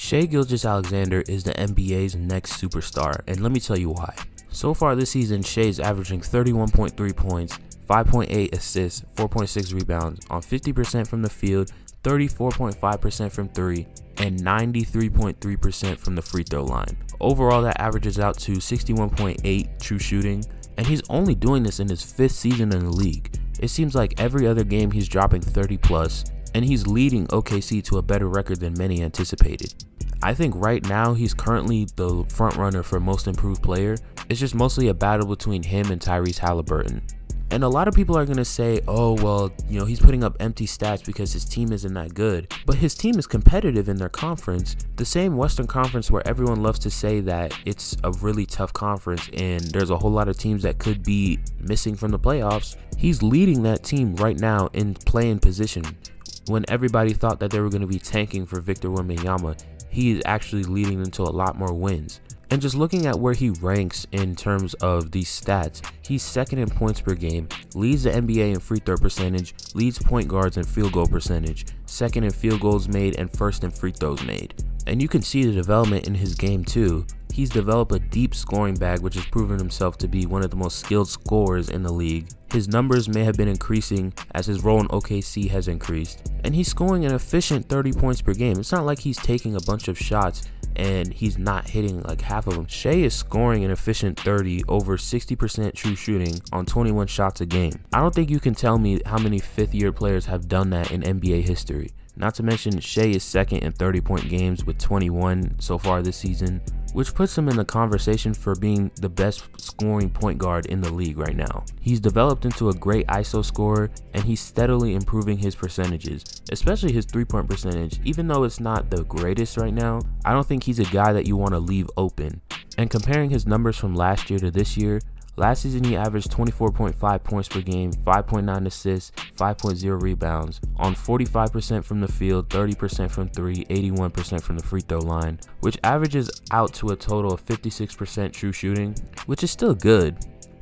Shai Gilgeous-Alexander is the NBA's next superstar, and let me tell you why. So far this season, Shai is averaging 31.3 points, 5.8 assists, 4.6 rebounds on 50% from the field, 34.5% from 3, and 93.3% from the free throw line. Overall, that averages out to 61.8 true shooting, and he's only doing this in his 5th season in the league. It seems like every other game he's dropping 30 plus, and he's leading OKC to a better record than many anticipated. I think right now he's currently the front runner for most improved player. It's just mostly a battle between him and Tyrese Halliburton. And a lot of people are going to say, oh, well, he's putting up empty stats because his team isn't that good. But his team is competitive in their conference, the same Western Conference where everyone loves to say that it's a really tough conference and there's a whole lot of teams that could be missing from the playoffs. He's leading that team right now in play-in position. When everybody thought that they were going to be tanking for Victor Wembanyama, he is actually leading them to a lot more wins. And just looking at where he ranks in terms of these stats, he's second in points per game, leads the NBA in free throw percentage, leads point guards in field goal percentage, second in field goals made, and first in free throws made. And you can see the development in his game too. He's developed a deep scoring bag, which has proven himself to be one of the most skilled scorers in the league. His numbers may have been increasing as his role in OKC has increased, and he's scoring an efficient 30 points per game. It's not like he's taking a bunch of shots and he's not hitting like half of them. Shai is scoring an efficient 30, over 60% true shooting on 21 shots a game. I don't think you can tell me how many 5th-year players have done that in NBA history. Not to mention, Shai is second in 30-point games with 21 so far this season, which puts him in the conversation for being the best scoring point guard in the league right now. He's developed into a great ISO scorer, and he's steadily improving his percentages, especially his 3-point percentage. Even though it's not the greatest right now, I don't think he's a guy that you want to leave open. And comparing his numbers from last year to this year, last season he averaged 24.5 points per game, 5.9 assists, 5.0 rebounds on 45% from the field, 30% from 3, 81% from the free throw line, which averages out to a total of 56% true shooting, which is still good,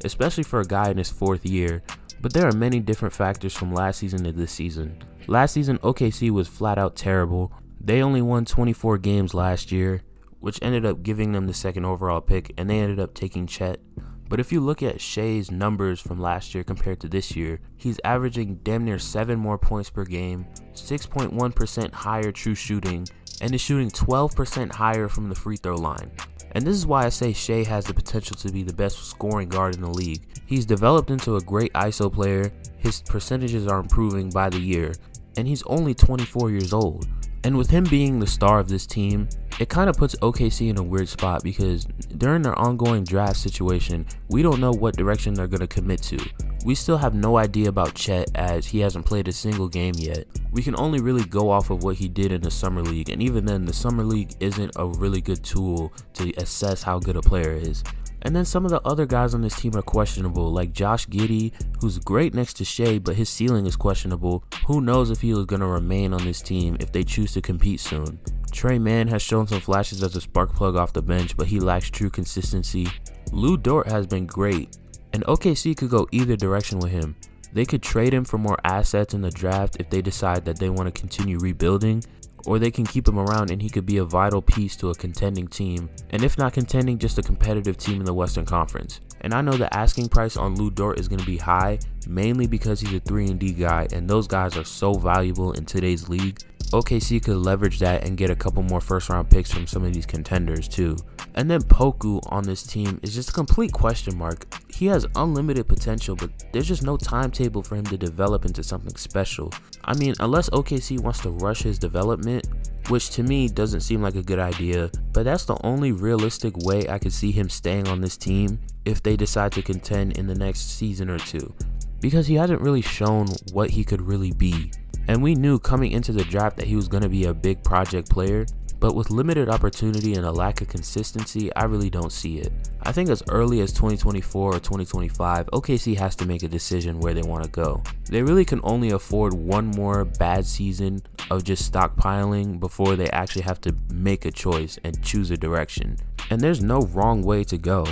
especially for a guy in his 4th year. But there are many different factors from last season to this season. Last season, OKC was flat out terrible. They only won 24 games last year, which ended up giving them the 2nd overall pick, and they ended up taking Chet. But if you look at Shai's numbers from last year compared to this year, he's averaging damn near 7 more points per game, 6.1% higher true shooting, and is shooting 12% higher from the free throw line. And this is why I say Shai has the potential to be the best scoring guard in the league. He's developed into a great ISO player, his percentages are improving by the year, and he's only 24 years old. And with him being the star of this team, it kind of puts OKC in a weird spot because during their ongoing draft situation, we don't know what direction they're going to commit to. We still have no idea about Chet as he hasn't played a single game yet. We can only really go off of what he did in the Summer League, and even then, the Summer League isn't a really good tool to assess how good a player is. And then some of the other guys on this team are questionable, like Josh Giddey, who's great next to Shai, but his ceiling is questionable. Who knows if he is going to remain on this team if they choose to compete soon. Trey Mann has shown some flashes as a spark plug off the bench, but he lacks true consistency. Lou Dort has been great, and OKC could go either direction with him. They could trade him for more assets in the draft if they decide that they want to continue rebuilding, or they can keep him around and he could be a vital piece to a contending team, and if not contending, just a competitive team in the Western Conference. And I know the asking price on Lou Dort is going to be high, mainly because he's a 3-and-D guy, and those guys are so valuable in today's league. OKC could leverage that and get a couple more first-round picks from some of these contenders too. And then Poku on this team is just a complete question mark. He has unlimited potential, but there's just no timetable for him to develop into something special. I mean, unless OKC wants to rush his development, which to me doesn't seem like a good idea, but that's the only realistic way I could see him staying on this team if they decide to contend in the next season or two, because he hasn't really shown what he could really be. And we knew coming into the draft that he was going to be a big project player, but with limited opportunity and a lack of consistency, I really don't see it. I think as early as 2024 or 2025, OKC has to make a decision where they want to go. They really can only afford one more bad season of just stockpiling before they actually have to make a choice and choose a direction. And there's no wrong way to go.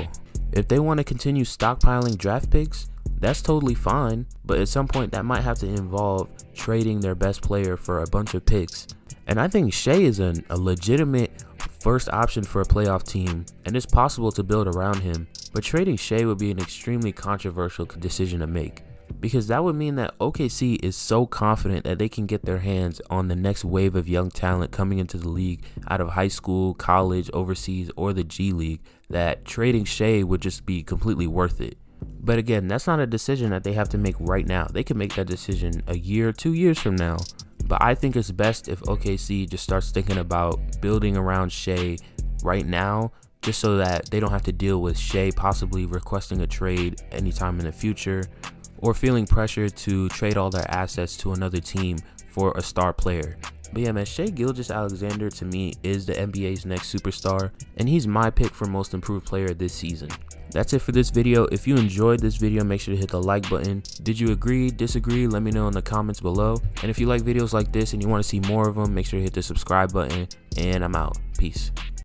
If they want to continue stockpiling draft picks, that's totally fine, but at some point that might have to involve trading their best player for a bunch of picks. And I think Shai is a legitimate first option for a playoff team, and it's possible to build around him, but trading Shai would be an extremely controversial decision to make, because that would mean that OKC is so confident that they can get their hands on the next wave of young talent coming into the league out of high school, college, overseas, or the G League, that trading Shai would just be completely worth it. But again, that's not a decision that they have to make right now. They can make that decision a year, 2 years from now. But I think it's best if OKC just starts thinking about building around Shai right now, just so that they don't have to deal with Shai possibly requesting a trade anytime in the future, or feeling pressure to trade all their assets to another team for a star player. But yeah, man, Shai Gilgeous-Alexander to me is the NBA's next superstar, and he's my pick for most improved player this season. That's it for this video. If you enjoyed this video, make sure to hit the like button. Did you agree, disagree? Let me know in the comments below. And if you like videos like this and you want to see more of them, make sure to hit the subscribe button. And I'm out. Peace.